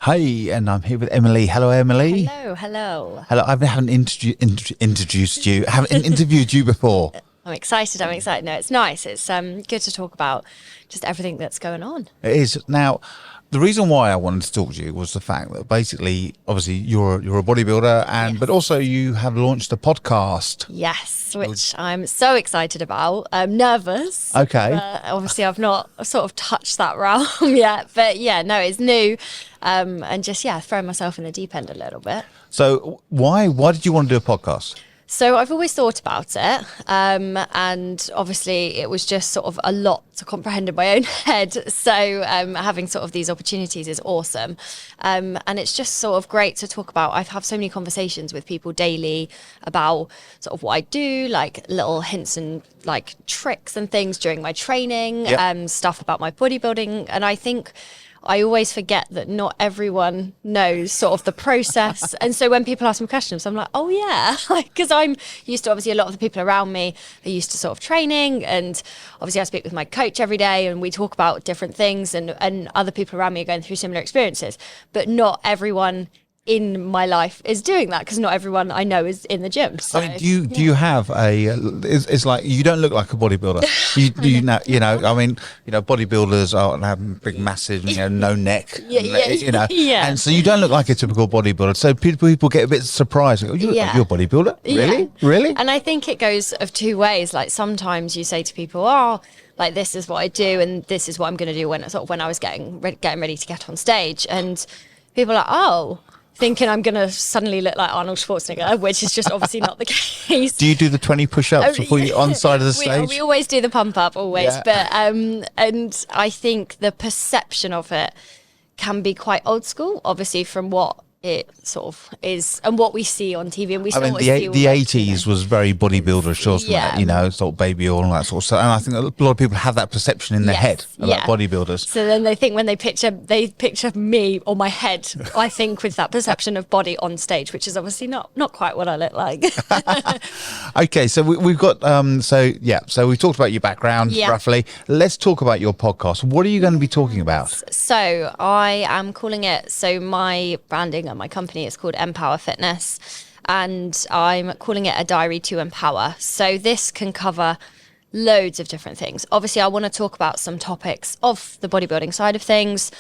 Hi, and I'm here with Emily. Hello, Emily. Hello. Hello. I haven't introduced you. I haven't interviewed you before. I'm excited. No, it's nice. It's good to talk about just everything that's going on. It is. Now, the reason why I wanted to talk to you was the fact that basically, obviously, you're a bodybuilder, and Yes. but also you have launched a podcast. Yes, which I'm so excited about. I'm nervous. Okay. Obviously, I've not sort of touched that realm yet. But yeah, no, it's new. And just, throwing myself in the deep end a little bit. So why did you want to do a podcast? So I've always thought about it, and obviously it was just sort of a lot to comprehend in my own head. So having sort of these opportunities is awesome, and it's just sort of great to talk about. I have so many conversations with people daily about sort of what I do, like little hints and like tricks and things during my training, Yep. Stuff about my bodybuilding, and I think I always forget that not everyone knows sort of the process. And so when people ask me questions, I'm like, oh yeah, because I'm used to, obviously a lot of the people around me are used to sort of training, and obviously I speak with my coach every day and we talk about different things, and other people around me are going through similar experiences, but not everyone in my life is doing that, because not everyone I know is in the gym. So, I mean, do you have a? It's like you don't look like a bodybuilder. I mean, bodybuilders are have big, massive, no neck. Yeah. And so you don't look like a typical bodybuilder. So people get a bit surprised. Like, oh, you're a bodybuilder, really, Yeah. really? And I think it goes of two ways. Like sometimes you say to people, "Oh, like this is what I do, and this is what I'm going to do," when I was getting ready to get on stage, and people are like, "Oh." Thinking I'm going to suddenly look like Arnold Schwarzenegger, which is just obviously not the case. Do you do the 20 push-ups before you're on the side of the stage? We always do the pump up, always. Yeah. But and I think the perception of it can be quite old school, obviously, from what it sort of is and what we see on TV. And we I mean, the 80s was very bodybuilderish, wasn't it? Sort of baby oil and that sort of stuff. And I think a lot of people have that perception in their head about bodybuilders. So then they think when they picture me or my head, I think with that perception of body on stage, which is obviously not quite what I look like. Okay, so we've got so we've talked about your background roughly. Let's talk about your podcast. What are you going to be talking about? So I am calling it, so my branding and my company is called Empower Fitness, and I'm calling it a diary to empower. So this can cover loads of different things. Obviously, I want to talk about some topics of the bodybuilding side of things.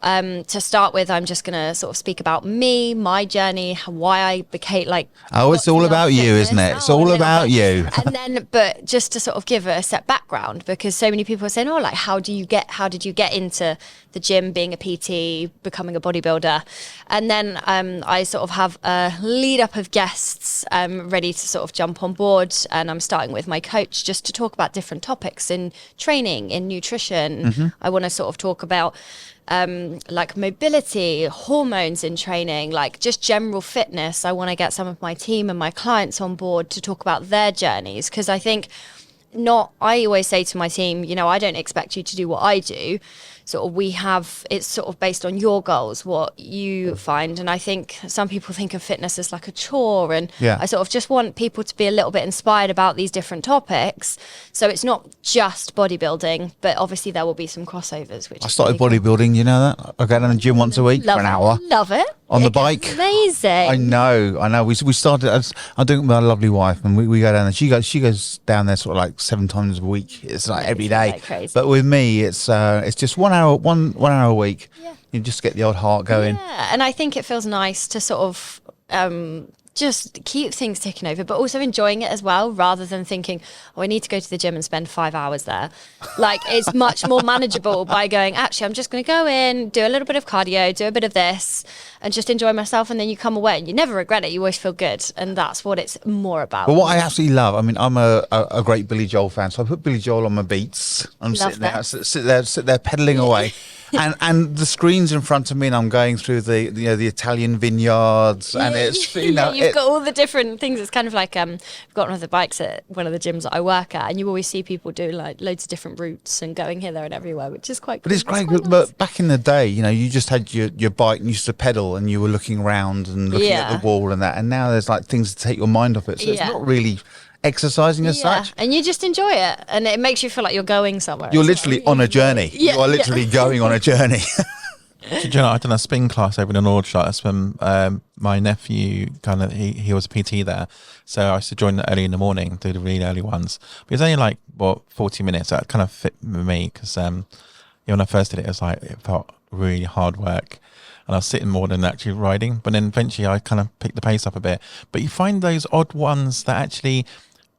To start with, I'm just going to sort of speak about me, my journey, why I became like... Oh, it's all about you, isn't it? It's all about you. And then, but just to sort of give a set background, because so many people are saying, oh, like, how did you get into the gym, being a PT, becoming a bodybuilder? And then I sort of have a lead up of guests ready to sort of jump on board. And I'm starting with my coach just to talk about different topics in training, in nutrition. Mm-hmm. I want to sort of talk about like mobility, hormones in training, like just general fitness. I want to get some of my team and my clients on board to talk about their journeys, because I think I always say to my team, I don't expect you to do what I do. Sort of it's sort of based on your goals, what you find. And I think some people think of fitness as like a chore, and I sort of just want people to be a little bit inspired about these different topics. So it's not just bodybuilding, but obviously there will be some crossovers. Which I started bodybuilding, you know that? I go down the gym once a week for an hour. Love it. On the bike. Amazing. I know. We started. I'm doing it with my lovely wife, and we go down there. She goes down there sort of like 7 times a week. It's like every day. Like crazy. But with me, it's just 1 hour, one hour a week. Yeah. You just get the old heart going. Yeah, and I think it feels nice to sort of just keep things ticking over, but also enjoying it as well, rather than thinking, oh, I need to go to the gym and spend 5 hours there. Like, it's much more manageable by going, actually, I'm just going to go in, do a little bit of cardio, do a bit of this, and just enjoy myself. And then you come away and you never regret it. You always feel good. And that's what it's more about. But what I absolutely love, I mean, I'm a great Billy Joel fan, so I put Billy Joel on my beats. I'm Love sitting there, sit there pedaling away. And the screen's in front of me, and I'm going through the Italian vineyards, and it's you've got all the different things. It's kind of like we've got one of the bikes at one of the gyms that I work at, and you always see people do like loads of different routes and going here, there, and everywhere, which is quite. But it's great. But back in the day, you just had your bike and you used to pedal, and you were looking around and looking at the wall and that. And now there's like things to take your mind off it, so it's not really exercising as such. And you just enjoy it, and it makes you feel like you're going somewhere. You're literally on a journey. You are literally going on a journey. Do you know, I done a spin class over in Aldershot. That's when my nephew he was a PT there, so I used to join early in the morning, do the really early ones. But it was only like 40 minutes. That kind of fit with me because when I first did it, it felt really hard work, and I was sitting more than actually riding. But then eventually, I kind of picked the pace up a bit. But you find those odd ones that actually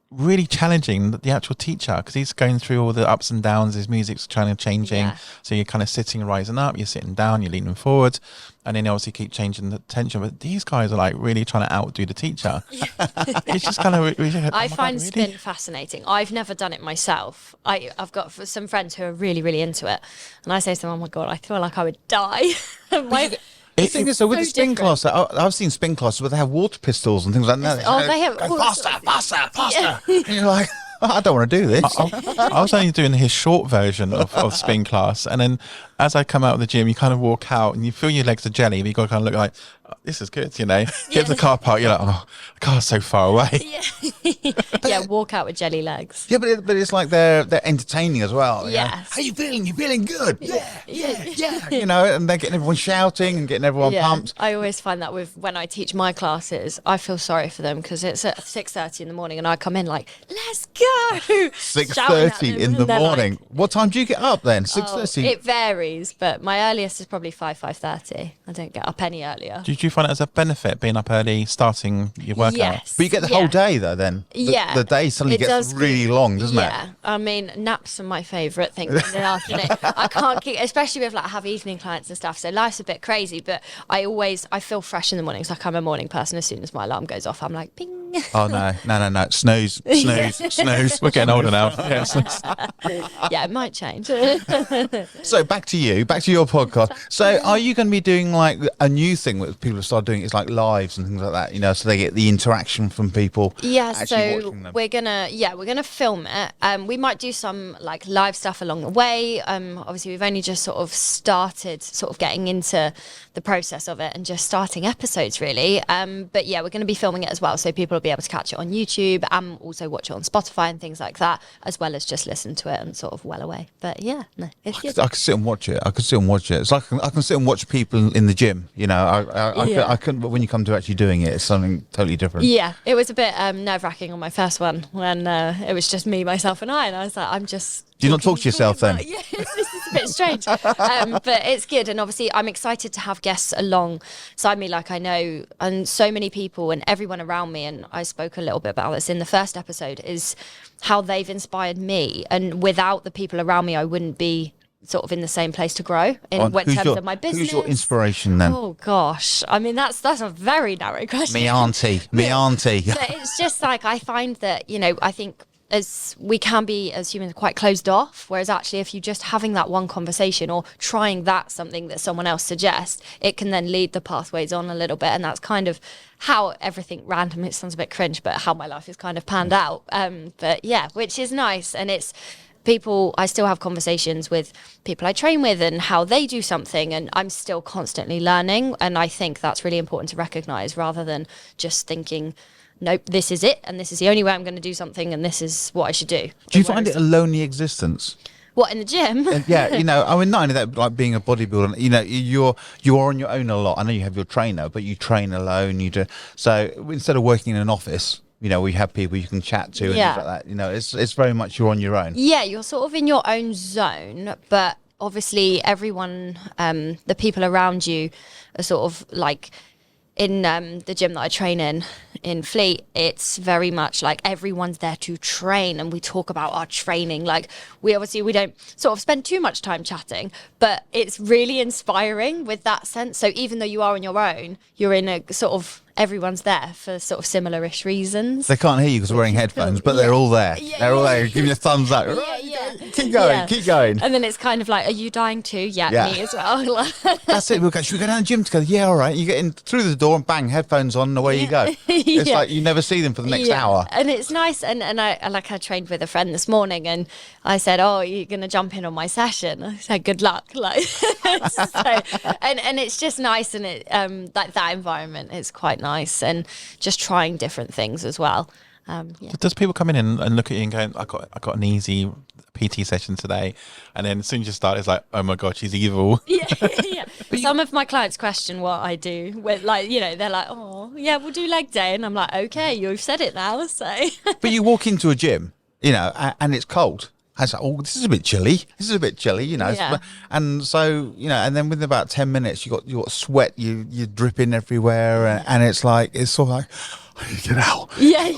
really challenging the actual teacher, because he's going through all the ups and downs, his music's kind of changing, so you're kind of sitting and rising up, you're sitting down, you're leaning forward, and then obviously keep changing the tension. But these guys are like really trying to outdo the teacher. It's just kind of I find spin fascinating. I've never done it myself. I've got some friends who are really, really into it, and I say to them, oh my god, I feel like I would die. The thing is, with the spin class, I've seen spin classes where they have water pistols and things like that. Oh, they have faster. Yeah. And you're like, I don't want to do this. I was only doing his short version of spin class, and then as I come out of the gym, you kind of walk out and you feel your legs are jelly, but you got to kind of look like, oh, this is good, Get to the car park, you're like, oh, the car's so far away. Walk out with jelly legs. Yeah, but it's like they're entertaining as well. Yes. How you feeling? You feeling good? Yeah. And they're getting everyone shouting and getting everyone pumped. I always find that when I teach my classes, I feel sorry for them because it's at 6:30 in the morning and I come in like, let's go. 6:30 in the morning. Like, what time do you get up then? 6:30? It varies, but my earliest is probably 5:30. I don't get up any earlier. Did you find it as a benefit being up early, starting your workout? Yes. But you get the whole day though then? The day suddenly gets really long, doesn't it? Yeah. I mean, naps are my favourite thing in the afternoon. I can't keep, especially with I have evening clients and stuff, so life's a bit crazy, but I feel fresh in the mornings. Like I'm a morning person. As soon as my alarm goes off, I'm like, ping. Oh no. Snooze. We're getting older now. Yeah, it might change. So back to your podcast. So are you going to be doing like a new thing that people have started doing? It's like lives and things like that, so they get the interaction from people. Yeah, so we're gonna film it. We might do some like live stuff along the way. Obviously we've only just sort of started getting into the process of it and just starting episodes really. But yeah, we're going to be filming it as well, so people will be able to catch it on YouTube and also watch it on Spotify and things like that, as well as just listen to it and sort of well away. But yeah, no, it's good. I could sit and watch it. It's like I can sit and watch people in the gym. I couldn't. But when you come to actually doing it, it's something totally different. Yeah, it was a bit nerve-wracking on my first one when it was just me, myself, and I was like, I'm just. Do you not talk to yourself then? Yeah, this is a bit strange. But it's good. And obviously I'm excited to have guests alongside me, like I know, and so many people and everyone around me, and I spoke a little bit about this in the first episode, is how they've inspired me. And without the people around me, I wouldn't be sort of in the same place to grow in terms of my business. Who's your inspiration then? Oh gosh, I mean that's a very narrow question. Me auntie. But it's just like I find that I think as we can be as humans quite closed off, whereas actually if you're just having that one conversation or trying something that someone else suggests, it can then lead the pathways on a little bit. And that's kind of how everything random, it sounds a bit cringe, but how my life is kind of panned out. But yeah, which is nice. And it's people, I still have conversations with people I train with and how they do something, and I'm still constantly learning. And I think that's really important to recognize, rather than just thinking, nope, this is it, and this is the only way I'm going to do something, and this is what I should do. Do you find it a lonely existence? What, in the gym? Yeah, I mean, not only that, like being a bodybuilder, you're on your own a lot. I know you have your trainer, but you train alone. You do so instead of working in an office. We have people you can chat to and things like that. It's very much you're on your own. Yeah, you're sort of in your own zone, but obviously everyone, the people around you, are sort of like. In the gym that I train in Fleet, it's very much like everyone's there to train, and we talk about our training. Like we don't sort of spend too much time chatting, but it's really inspiring with that sense. So even though you are on your own, you're in a sort of, everyone's there for sort of similar-ish reasons. They can't hear you because we're wearing headphones, but they're all there. They're all there. Give you a thumbs up. Keep going. And then it's kind of like, are you dying too? Yeah. Me as well. That's it. Should we go down the gym together? Yeah, all right. You get in through the door and bang, headphones on, and away you go. It's like you never see them for the next hour. And it's nice. And I trained with a friend this morning, and I said, oh, you're going to jump in on my session? I said, good luck. And it's just nice, and it that environment is quite nice, and just trying different things as well. Yeah. Does people come in and look at you and go, I got an easy PT session today, and then as soon as you start, it's like, oh my god, she's evil. Yeah, yeah. Some of my clients question what I do. With, like, you know, they're like, oh, yeah, we'll do leg day. And I'm like, okay, you've said it now. So. But you walk into a gym, you know, and it's cold. I was like, oh, this is a bit chilly. This is a bit chilly, you know. Yeah. And so, you know, and then within about 10 minutes, you got sweat, you're dripping everywhere, and it's like, it's sort of like, I need to get out. Yeah.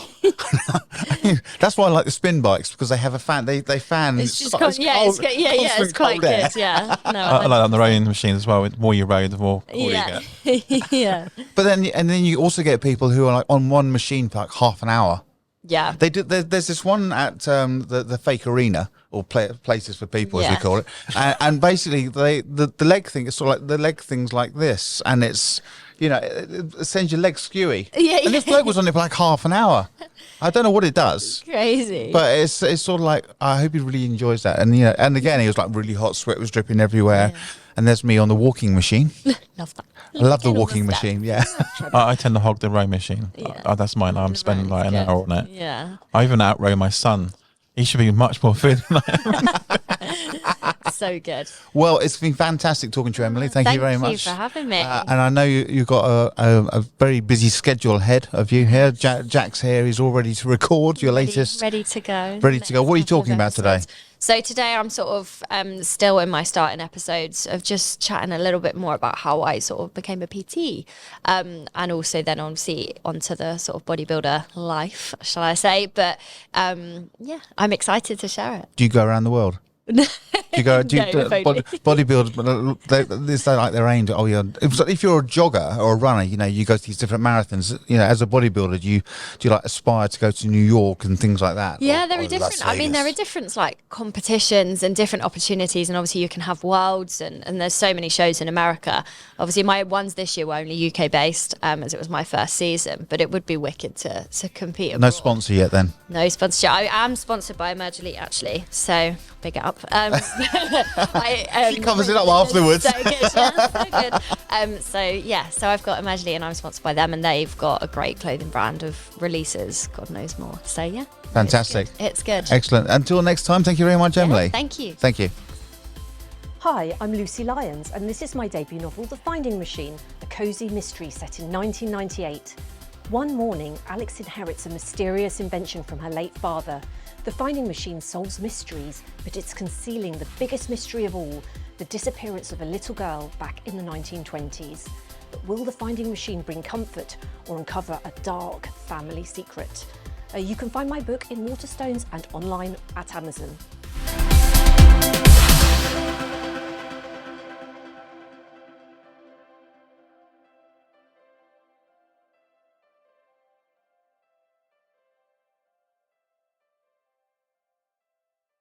That's why I like the spin bikes, because they have a fan. They fan. It's just it's quite good. Yeah. No, I like on the rowing machines as well. The more you row, the more cool yeah. you get. Yeah. But then you also get people who are like on one machine for like half an hour. Yeah. They do. There's this one at the fake arena, or places for people, as we call it, and basically the leg thing is sort of like the leg thing's like this, and it's, you know, it sends your legs skewy. Yeah. And this bloke was on it for like half an hour. I don't know what it does. Crazy. But it's sort of like, I hope he really enjoys that. And, you know, and again, he was like really hot, sweat was dripping everywhere. Yeah. And there's me on the walking machine. Love that. I love the walking machine. Yeah. I tend to hog the row machine. Yeah. That's mine. I'm spending like an hour on it. Yeah. I even outrow my son. He should be much more fit than I am. So good. Well, it's been fantastic talking to you, Emily. Thank you very much. Thank you for having me. And I know you've got a very busy schedule ahead of you here. Jack's here. He's all ready to record your latest. Ready to go. Ready to go. What are you talking about today? So today I'm sort of still in my starting episodes of just chatting a little bit more about how I sort of became a PT, and also then obviously onto the sort of bodybuilder life, shall I say. But yeah, I'm excited to share it. Do you go around the world? Do you go? Do you bodybuild? It's like their aim to. Oh yeah. If you're a jogger or a runner, you know, you go to these different marathons. You know, as a bodybuilder, do you like aspire to go to New York and things like that? Yeah, there are different. I mean, there are different like competitions and different opportunities, and obviously you can have worlds, and there's so many shows in America. Obviously, my ones this year were only UK based, as it was my first season. But it would be wicked to compete abroad. No sponsor yet, then. No sponsorship. I am sponsored by Emerge Elite, actually, so big it up. She covers it up afterwards. So good, yeah, so good. So yeah, so I've got Emerge Elite and I'm sponsored by them, and they've got a great clothing brand of releases, God knows more. So yeah. Fantastic. It's good. Excellent. Until next time, thank you very much, Emily. Yeah, thank you. Thank you. Hi, I'm Lucy Lyons, and this is my debut novel, The Finding Machine, a cosy mystery set in 1998. One morning, Alex inherits a mysterious invention from her late father. The Finding Machine solves mysteries, but it's concealing the biggest mystery of all, the disappearance of a little girl back in the 1920s. But will the Finding Machine bring comfort or uncover a dark family secret? You can find my book in Waterstones and online at Amazon.